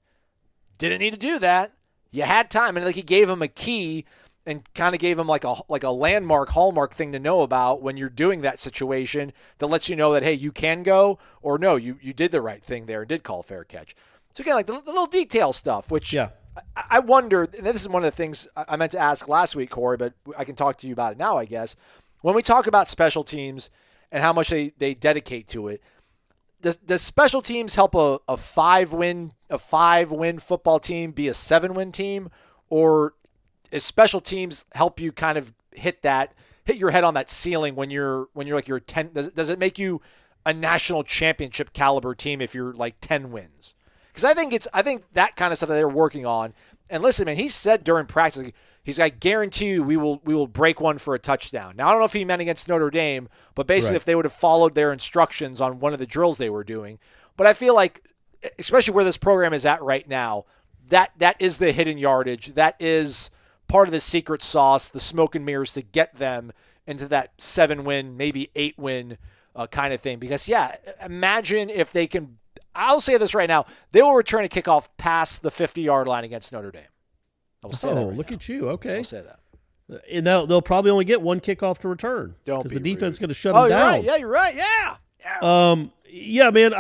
didn't need to do that. You had time. And like he gave him a key and kind of gave him like a landmark, hallmark thing to know about when you're doing that situation that lets you know that, hey, you can go, or no, you did the right thing there and did call fair catch. So again, like the little detail stuff, which I wonder, and this is one of the things I meant to ask last week, Corey, but I can talk to you about it now, I guess. When we talk about special teams and how much they dedicate to it, does special teams help a 5-win football team be a 7-win team, or is special teams help you kind of hit your head on that ceiling when you're like you're 10? Does it make you a national championship caliber team if you're like 10 wins? Because I think that kind of stuff that they're working on. And listen, man, he said during practice, he's like, I guarantee you we will break one for a touchdown. Now, I don't know if he meant against Notre Dame, but basically if they would have followed their instructions on one of the drills they were doing. But I feel like, especially where this program is at right now, that is the hidden yardage. That is part of the secret sauce, the smoke and mirrors to get them into that 7-win, maybe 8-win kind of thing. Because, imagine if they can – I'll say this right now. They will return a kickoff past the 50-yard line against Notre Dame. I'll say that right look now. At you. Okay. I'll say that. And they'll probably only get one kickoff to return because the defense is going to shut them you're down. Right. Yeah, you're right. Yeah. Yeah, man.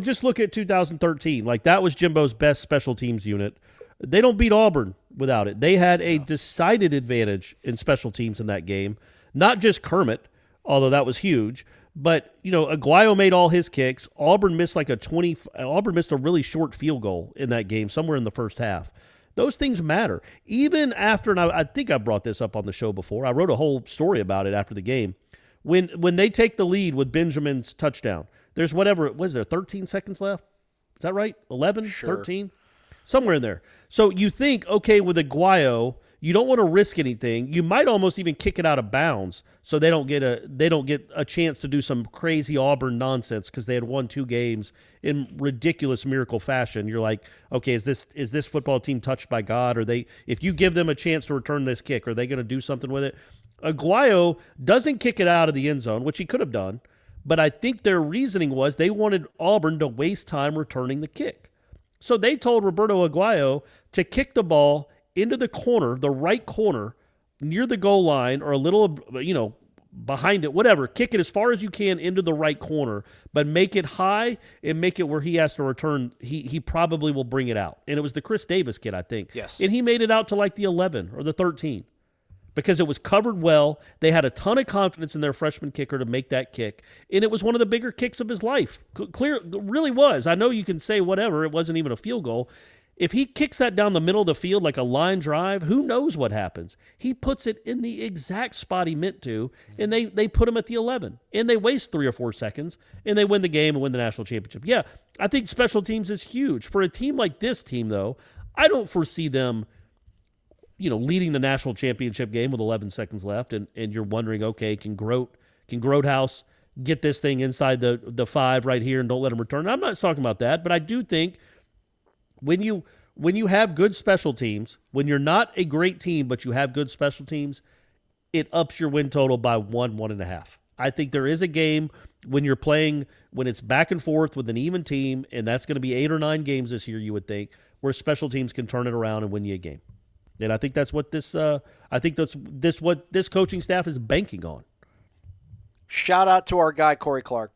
Just look at 2013. Like, that was Jimbo's best special teams unit. They don't beat Auburn without it. They had a decided advantage in special teams in that game. Not just Kermit, although that was huge, but Aguayo made all his kicks. Auburn missed a really short field goal in that game, somewhere in the first half. Those things matter. Even after, and I think I brought this up on the show before. I wrote a whole story about it after the game. When they take the lead with Benjamin's touchdown, there's 13 seconds left? Is that right? 11? Sure. 13? Somewhere in there. So you think, okay, with Aguayo, you don't want to risk anything. You might almost even kick it out of bounds so they don't get a chance to do some crazy Auburn nonsense because they had won 2 games in ridiculous miracle fashion. You're like, okay, is this football team touched by God? If you give them a chance to return this kick, are they going to do something with it? Aguayo doesn't kick it out of the end zone, which he could have done, but I think their reasoning was they wanted Auburn to waste time returning the kick. So they told Roberto Aguayo to kick the ball into the corner, the right corner, near the goal line or a little, behind it, whatever. Kick it as far as you can into the right corner, but make it high and make it where he has to return. He probably will bring it out. And it was the Chris Davis kid, I think. Yes. And he made it out to like the 11 or the 13 because it was covered well. They had a ton of confidence in their freshman kicker to make that kick, and it was one of the bigger kicks of his life. Really was. I know you can say whatever. It wasn't even a field goal. If he kicks that down the middle of the field like a line drive, who knows what happens? He puts it in the exact spot he meant to, and they put him at the 11. And they waste 3 or 4 seconds, and they win the game and win the national championship. Yeah, I think special teams is huge. For a team like this team, though, I don't foresee them, leading the national championship game with 11 seconds left, and you're wondering, okay, can Grotehouse get this thing inside the 5 right here and don't let him return? I'm not talking about that, but I do think when you have good special teams, when you're not a great team but you have good special teams, it ups your win total by 1.5. I think there is a game when you're playing, when it's back and forth with an even team, and that's going to be 8 or 9 games this year, you would think, where special teams can turn it around and win you a game. And I think that's what what this coaching staff is banking on. Shout out to our guy Corey Clark.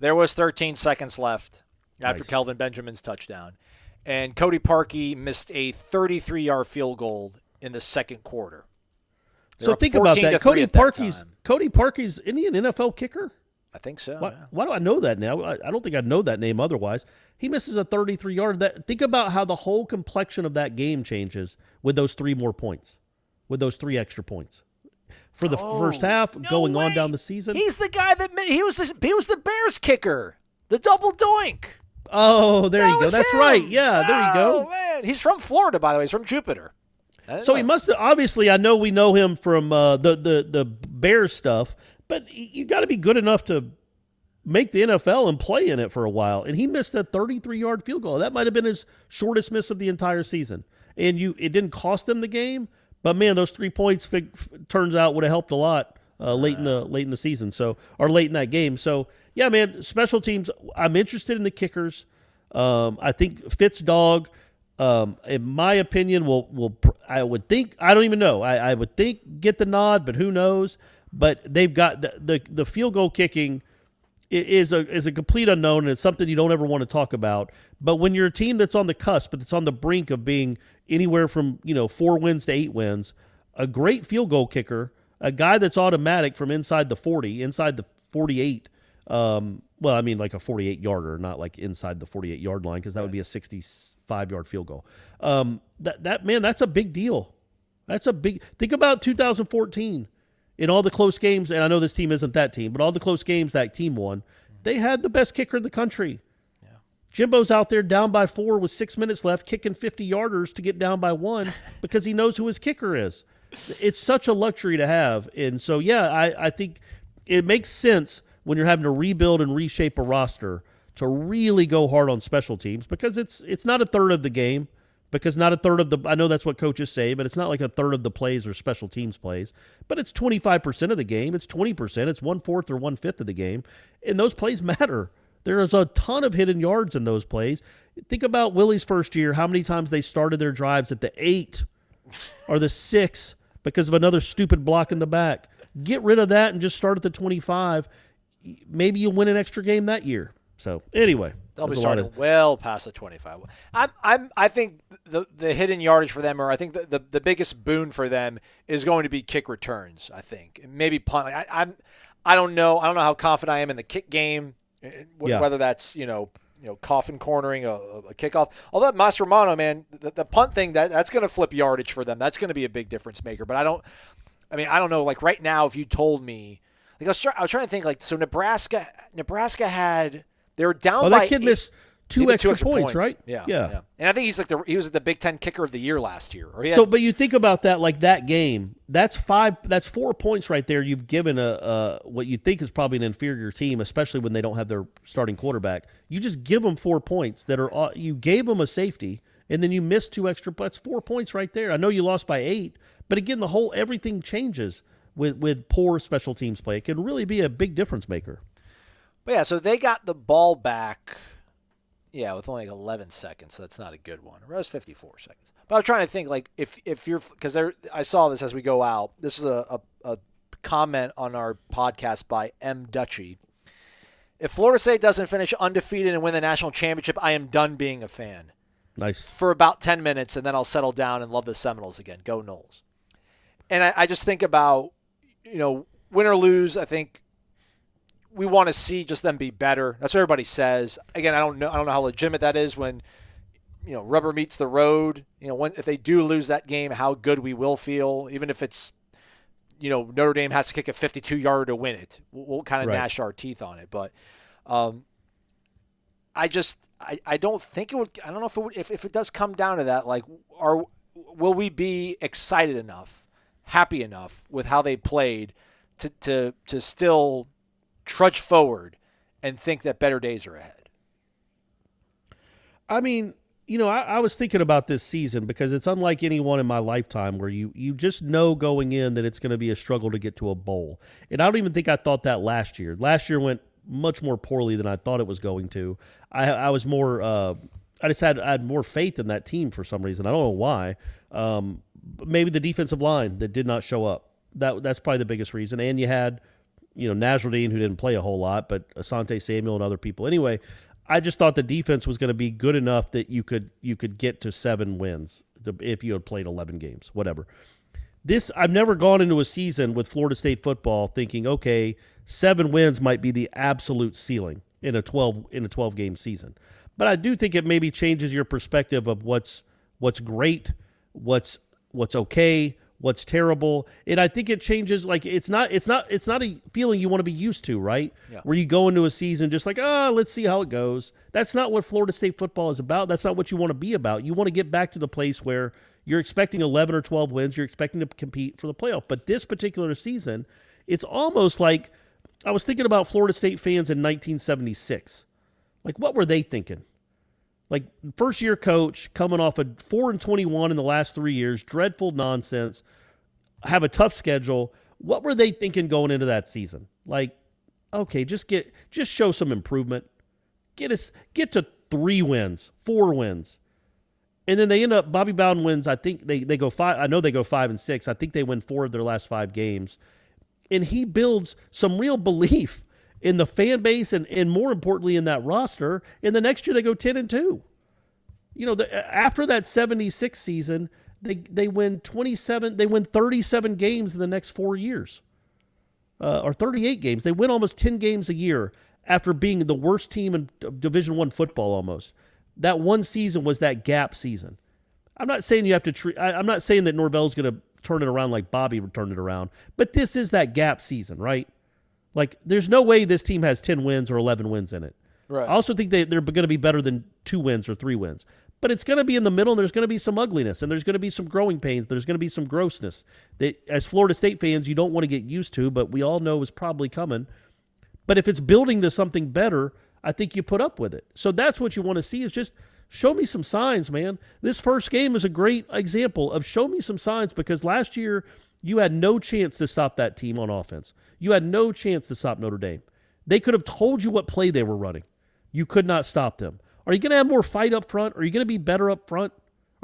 There was 13 seconds left after Nice. Kelvin Benjamin's touchdown. And Cody Parkey missed a 33-yard field goal in the second quarter. So think about that. Cody Parkey's isn't he an NFL kicker? I think so. Why do I know that now? I don't think I'd know that name otherwise. He misses a 33-yard. Think about how the whole complexion of that game changes with those 3 more points, with those 3 extra points. For the first half, going on down the season. He's the guy that he was the Bears kicker. The double doink. Oh, there you go. That's him. right. Yeah, there you go. Oh, man. He's from Florida, by the way. He's from Jupiter. So he must have, obviously, I know we know him from the Bears stuff, but you got to be good enough to make the NFL and play in it for a while. And he missed a 33-yard field goal. That might have been his shortest miss of the entire season. And it didn't cost them the game, but man, those 3 points turns out would have helped a lot late in the season. So, or late in that game. So yeah, man, special teams. I'm interested in the kickers. I think Fitz-Dog, in my opinion, will I would think, I don't even know. I would think get the nod, but who knows? But they've got the field goal kicking is a complete unknown, and it's something you don't ever want to talk about. But when you're a team that's on the cusp, but that's on the brink of being anywhere from 4 wins to 8 wins, a great field goal kicker, a guy that's automatic from inside the 40, inside the 48. Well, I mean like a 48-yarder, not like inside the 48-yard line, because that would be a 65-yard field goal. That's a big deal. Think about 2014 in all the close games, and I know this team isn't that team, but all the close games that team won, they had the best kicker in the country. Yeah. Jimbo's out there down by 4 with 6 minutes left, kicking 50-yarders to get down by 1 because he knows who his kicker is. It's such a luxury to have. And so, yeah, I think it makes sense when you're having to rebuild and reshape a roster to really go hard on special teams, because it's not a third of the game, because not a third of the, I know that's what coaches say, but it's not like a third of the plays or special teams plays, but it's 25% of the game. It's 20%. It's 1/4 or 1/5 of the game. And those plays matter. There is a ton of hidden yards in those plays. Think about Willie's first year, how many times they started their drives at the 8 or the 6 because of another stupid block in the back. Get rid of that and just start at the 25. Maybe you'll win an extra game that year. So anyway, they'll be starting well past the 25. I think the hidden yardage for them, or I think the biggest boon for them is going to be kick returns. I think maybe punt. I don't know. I don't know how confident I am in the kick game, whether that's coffin cornering a kickoff. Although Mastromano, man, the punt thing that's going to flip yardage for them. That's going to be a big difference maker. But I don't know. Like right now, if you told me, like I was trying to think, like, so Nebraska had. They were down by that kid 8, missed two extra points, right? Yeah. And I think he's he was the Big Ten kicker of the year last year. But you think about that, like that game, that's 4 points right there. You've given what you think is probably an inferior team, especially when they don't have their starting quarterback. You just give them 4 points you gave them a safety, and then you missed 2 extra. That's 4 points right there. I know you lost by 8, but again, everything changes with poor special teams play. It can really be a big difference maker. But yeah, so they got the ball back, with only like 11 seconds, so that's not a good one. It was 54 seconds. But I was trying to think, like, if you're – because I saw this as we go out. This is a comment on our podcast by M. Dutchy. If Florida State doesn't finish undefeated and win the national championship, I am done being a fan. Nice. For about 10 minutes, and then I'll settle down and love the Seminoles again. Go Noles. And I just think about, win or lose, I think – we want to see just them be better. That's what everybody says. Again, I don't know how legitimate that is when, rubber meets the road. If they do lose that game, how good we will feel, even if it's, Notre Dame has to kick a 52-yarder to win it. We'll kind of gnash our teeth on it. But I don't think it would. I don't know if it would, if it does come down to that. Like, will we be excited enough, happy enough with how they played to still trudge forward and think that better days are ahead? I mean, I was thinking about this season because it's unlike any one in my lifetime where you just know going in that it's going to be a struggle to get to a bowl. And I don't even think I thought that last year. Last year went much more poorly than I thought it was going to. I was more I had more faith in that team for some reason. I don't know why. Maybe the defensive line that did not show up. That's probably the biggest reason. And you had Nasruddin, who didn't play a whole lot, but Asante Samuel and other people. Anyway, I just thought the defense was going to be good enough that you could get to 7 wins if you had played 11 games, whatever. I've never gone into a season with Florida State football thinking, okay, 7 wins might be the absolute ceiling in a 12 game season. But I do think it maybe changes your perspective of what's great, what's okay, what's terrible. And I think it changes, like it's not a feeling you want to be used to, right? Yeah. Where you go into a season just like, let's see how it goes. That's not what Florida State football is about. That's not what you want to be about. You want to get back to the place where you're expecting 11 or 12 wins. You're expecting to compete for the playoff. But this particular season, it's almost like I was thinking about Florida State fans in 1976. Like, what were they thinking? Like, first-year coach coming off a 4-21 in the last 3 years, dreadful nonsense, have a tough schedule. What were they thinking going into that season? Like, okay, just show some improvement. Get to 3 wins, 4 wins. And then they end up, Bobby Bowden wins, I think they go 5. I know they go 5-6. I think they win 4 of their last 5 games. And he builds some real belief in the fan base and more importantly in that roster. And the next year they go 10-2. You know, after that 76 season, they win 27. They win 37 games in the next 4 years, or 38 games. They win almost 10 games a year after being the worst team in Division I football almost. That one season was that gap season. I'm not saying you have to I'm not saying that Norvell's going to turn it around like Bobby turned it around, but this is that gap season, right? Like, there's no way this team has 10 wins or 11 wins in it. Right. I also think they're going to be better than 2 wins or 3 wins. But it's going to be in the middle, and there's going to be some ugliness, and there's going to be some growing pains. There's going to be some grossness that, as Florida State fans, you don't want to get used to, but we all know is probably coming. But if it's building to something better, I think you put up with it. So that's what you want to see, is just show me some signs, man. This first game is a great example of show me some signs, because last year you had no chance to stop that team on offense. You had no chance to stop Notre Dame. They could have told you what play they were running. You could not stop them. Are you going to have more fight up front? Are you going to be better up front?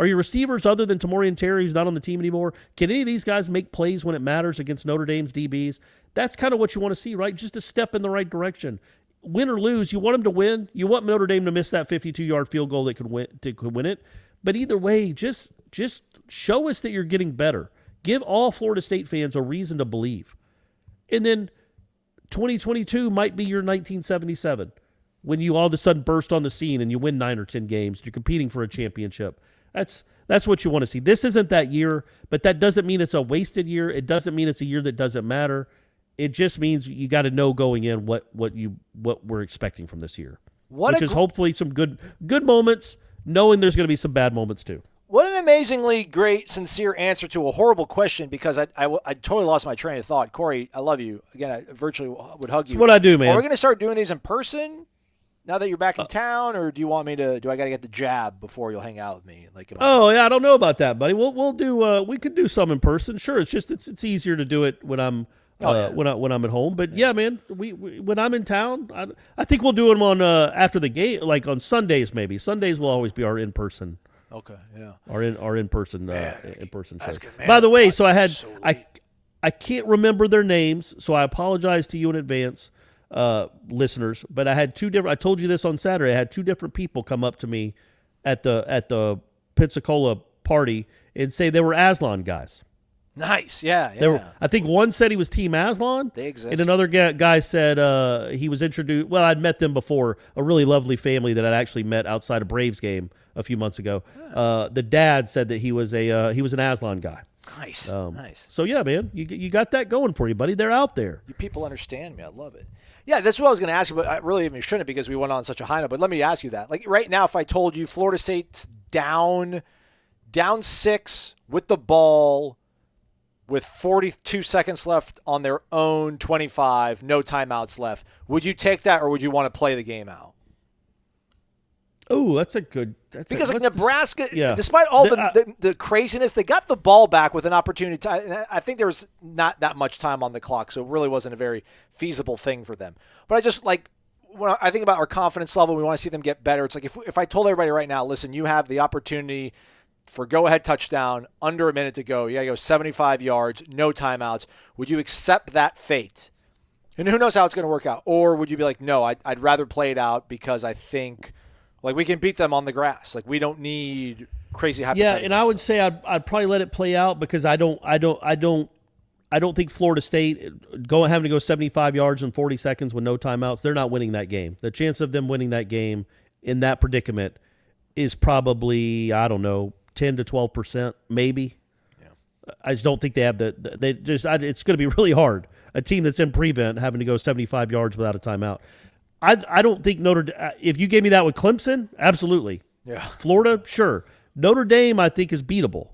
Are your receivers, other than Tamorian Terry, who's not on the team anymore, can any of these guys make plays when it matters against Notre Dame's DBs? That's kind of what you want to see, right? Just a step in the right direction. Win or lose, you want them to win. You want Notre Dame to miss that 52-yard field goal that could win it. But either way, just show us that you're getting better. Give all Florida State fans a reason to believe. And then 2022 might be your 1977, when you all of a sudden burst on the scene and you win 9 or 10 games. You're competing for a championship. That's what you want to see. This isn't that year, but that doesn't mean it's a wasted year. It doesn't mean it's a year that doesn't matter. It just means you got to know going in what we're expecting from this year, which is hopefully some good moments, knowing there's going to be some bad moments too. What an amazingly great, sincere answer to a horrible question, because I totally lost my train of thought. Corey, I love you. Again, I virtually would hug you. That's what I do, man. Are we going to start doing these in person now that you're back in town, or do you want me to? Do I got to get the jab before you'll hang out with me? Yeah, I don't know about that, buddy. We'll do. We could do some in person. Sure, it's just it's easier to do it when I'm when I'm at home. But yeah, man, we when I'm in town, I think we'll do them on after the game, like on Sundays maybe. Sundays will always be our in person. Okay, yeah. Our in person show. Good, By the way, so I can't remember their names, so I apologize to you in advance, listeners. But I had 2 different. I told you this on Saturday. I had 2 different people come up to me at the Pensacola party and say they were Aslan guys. Nice, yeah. I think one said he was Team Aslan. They exist. And another guy said he was introduced. Well, I'd met them before. A really lovely family that I'd actually met outside a Braves game a few months ago. The dad said that he was an Aslan guy. Nice, nice. So yeah, man, you got that going for you, buddy. They're out there. You people understand me. I love it. Yeah, that's what I was going to ask you, but I really even shouldn't, because we went on such a high note. But let me ask you that. Like right now, if I told you Florida State's down 6 with the ball, with 42 seconds left on their own 25, no timeouts left, would you take that, or would you want to play the game out? Oh, that's a good. Because Nebraska, despite all the craziness, they got the ball back with an opportunity. I think there was not that much time on the clock, so it really wasn't a very feasible thing for them. But I just when I think about our confidence level, we want to see them get better. It's like if I told everybody right now, listen, you have the opportunity for go-ahead touchdown, under a minute to go. You got to go 75 yards, no timeouts. Would you accept that fate? And who knows how it's going to work out? Or would you be like, no, I'd rather play it out, because I think Like, we can beat them on the grass. Like, we don't need crazy hypotheticals. Yeah, and I would say I'd probably let it play out because I don't think Florida State having to go 75 yards in 40 seconds with no timeouts, they're not winning that game. The chance of them winning that game in that predicament is probably, I don't know, 10 to 12%, maybe. Yeah. I just don't think they have it's going to be really hard. A team that's in prevent having to go 75 yards without a timeout. I don't think if you gave me that with Clemson, absolutely. Yeah. Florida, sure. Notre Dame, I think, is beatable.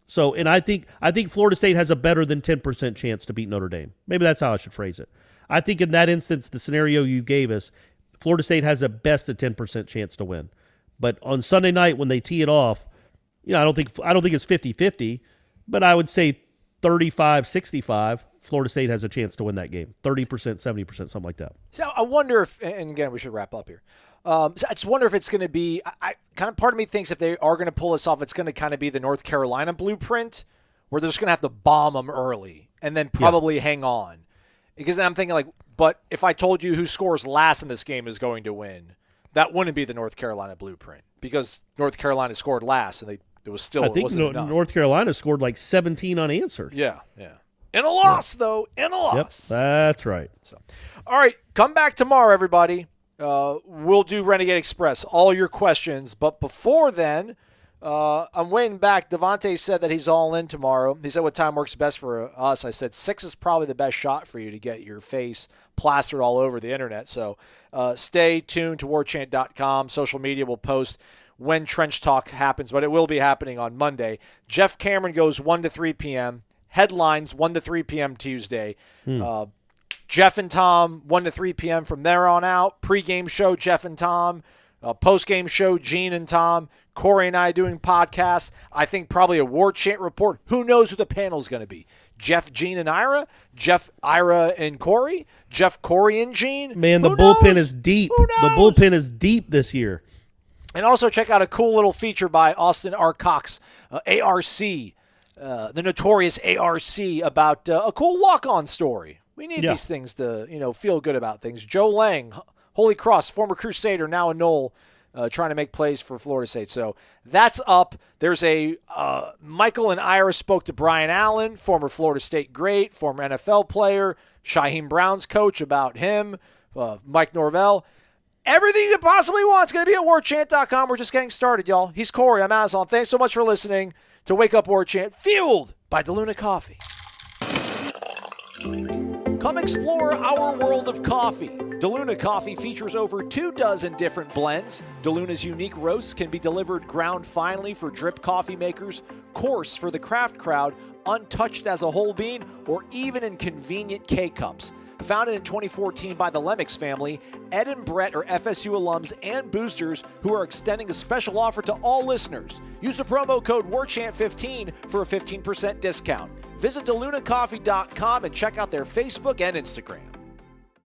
So, and I think Florida State has a better than 10% chance to beat Notre Dame. Maybe that's how I should phrase it. I think in that instance, the scenario you gave us, Florida State has a best of 10% chance to win. But on Sunday night when they tee it off, I don't think it's 50-50, but I would say 35-65. Florida State has a chance to win that game. 30%, 70%, something like that. So I wonder if, and again, we should wrap up here. So I just wonder if it's going to be, part of me thinks if they are going to pull this off, it's going to kind of be the North Carolina blueprint where they're just going to have to bomb them early and then probably hang on. Because then I'm thinking but if I told you who scores last in this game is going to win, that wouldn't be the North Carolina blueprint because North Carolina scored last and it wasn't enough. North Carolina scored 17 unanswered. Yeah. In a loss, though. In a loss. Yep, that's right. So, all right, come back tomorrow, everybody. We'll do Renegade Express, all your questions. But before then, I'm waiting back. Devontae said that he's all in tomorrow. He said what time works best for us. I said 6 is probably the best shot for you to get your face plastered all over the internet. So stay tuned to warchant.com. Social media will post when Trench Talk happens, but it will be happening on Monday. Jeff Cameron goes 1 to 3 p.m., Headlines 1 to 3 p.m. Tuesday. Jeff and Tom 1 to 3 p.m. from there on out. Pre-game show Jeff and Tom. Post-game show Gene and Tom. Corey and I doing podcasts. I think probably a War Chant report. Who knows who the panel is going to be? Jeff, Gene, and Ira? Jeff, Ira, and Corey? Jeff, Corey, and Gene? Man, the bullpen is deep. The bullpen is deep this year. And also check out a cool little feature by Austin R. Cox, ARC. The notorious ARC about a cool walk-on story. We need these things to, feel good about things. Joe Lang, Holy Cross, former Crusader, now a Nole, trying to make plays for Florida State. So that's up. There's Michael and Ira spoke to Brian Allen, former Florida State great, former NFL player, Shaheem Brown's coach, about him, Mike Norvell. Everything you could possibly want is going to be at warchant.com. We're just getting started, y'all. He's Corey. I'm Aslan. Thanks so much for listening to Wake Up War Chant, fueled by DeLuna Coffee. Come explore our world of coffee. DeLuna Coffee features over 24 different blends. DeLuna's unique roasts can be delivered ground finely for drip coffee makers, coarse for the craft crowd, untouched as a whole bean, or even in convenient K-Cups. Founded in 2014 by the Lemmix family, Ed and Brett are FSU alums and boosters who are extending a special offer to all listeners. Use the promo code WARCHANT15 for a 15% discount. Visit DeLunaCoffee.com and check out their Facebook and Instagram.